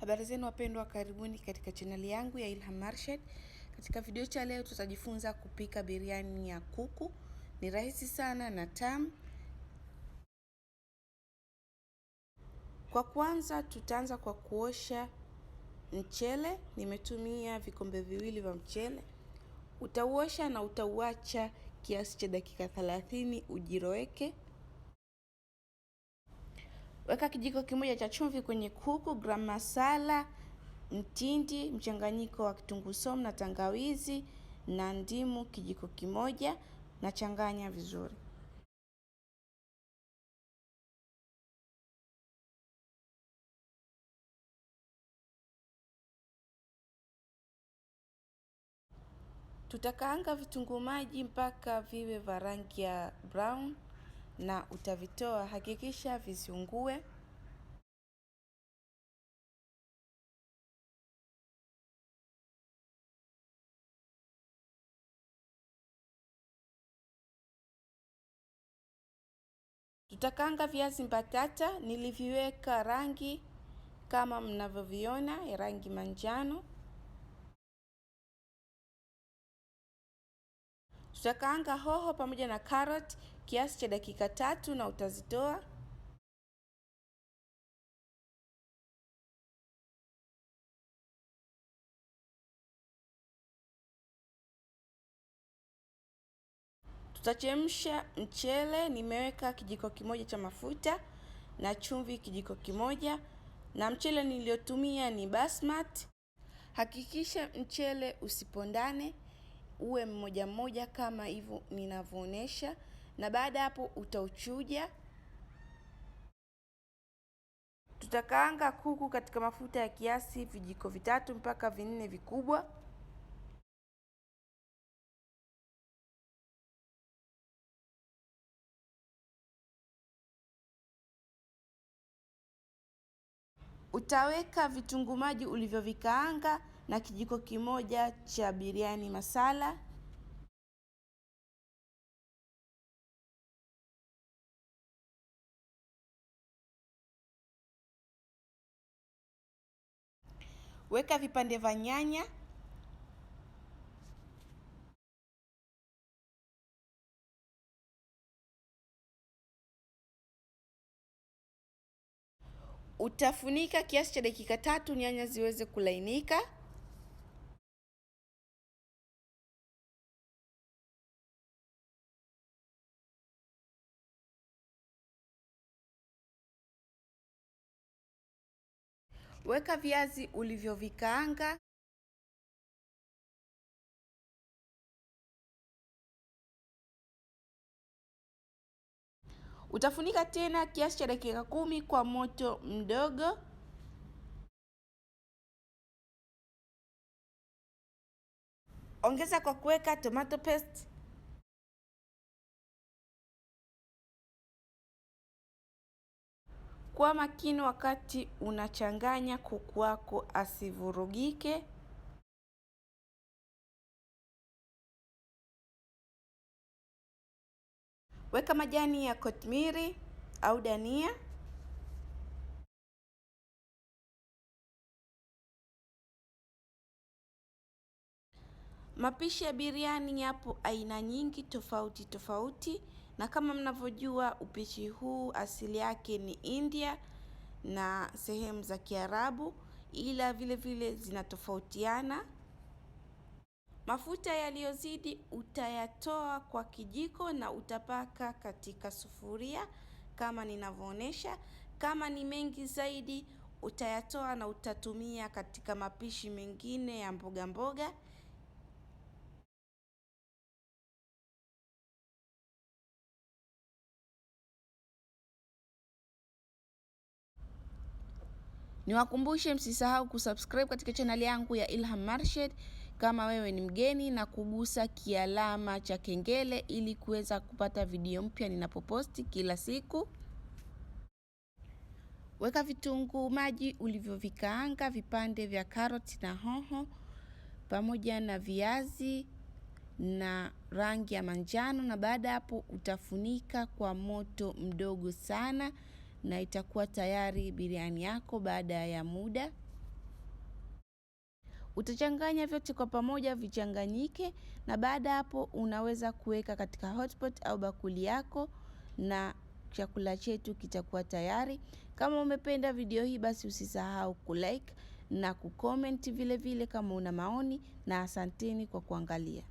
Habari zenu wapendwa, karibuni katika chaneli yangu ya Ilham Marshad. Katika video cha leo tutajifunza kupika biriani ya kuku. Ni rahisi sana na tamu. Kwa kwanza tutaanza kwa kuosha mchele. Nimetumia vikombe viwili vya mchele. Utauosha na utauacha kiasi cha dakika 30 ujiroweke. Weka kijiko kimoja cha chumvi kwenye kuku, gram masala, mtindi, mchanganyiko wa kitunguu saumu na tangawizi na ndimu kijiko kimoja, na changanya vizuri. Tutakaanga vitunguu maji mpaka viwe vya rangi ya brown na utavitoa. Hakikisha visiungue. Tutakaanga viazi mbatata, niliviweka rangi kama mnavyoviona ya rangi manjano. Tutakaanga hoho pamoja na carrot kiasi cha dakika 3 na utazitoa. Tutachemsha mchele. Nimeweka kijiko kimoja cha mafuta na chumvi kijiko kimoja, na mchele niliotumia ni basmati. Hakikisha mchele usipondane, uwe mmoja mmoja kama hivyo ninavyoonyesha, na baada hapo utauchuja. Tutakaanga kuku katika mafuta ya kiasi vijiko 3 mpaka 4 vikubwa. Utaweka vitunguu maji ulivyovikaanga na kijiko kimoja cha biriani masala. Weka vipande vya nyanya. Utafunika kiasi cha dakika 3 nyanya ziweze kulainika. Weka viazi ulivyovikaanga. Utafunika tena kiasi cha dakika 10 kwa moto mdogo. Ongeza kwa kuweka tomato paste. Kuwa makini wakati unachanganya kuku wako asivurugike. Weka majani ya kotimiri au dania. Mapishi ya biriani yapo aina nyingi tofauti tofauti, na kama mnavyojua upishi huu asili yake ni India na sehemu za Kiarabu, ila vile vile zinatofautiana. Mafuta yaliyozidi utayatoa kwa kijiko na utapaka katika sufuria kama ninavyoonyesha. Kama ni mengi zaidi utayatoa na utatumia katika mapishi mengine ya mboga mboga. Niwakumbushe msisahau kusubscribe katika chaneli yangu ya Ilham Marshad kama wewe ni mgeni, na kugusa kialama cha kengele ili kuweza kupata video mpya ninapoposti kila siku. Weka vitunguu maji ulivyovikaanga, vipande vya karoti na hoho pamoja na viazi na rangi ya manjano, na baada hapo utafunika kwa moto mdogo sana na itakuwa tayari biriani yako baada ya muda. Utachanganya vyote kwa pamoja vichanganyike, na baada hapo unaweza kuweka katika hotpot au bakuli yako na chakula chetu kitakuwa tayari. Kama umependa video hii basi usisahau kulike na kucomment vile vile kama una maoni, na asanteni kwa kuangalia.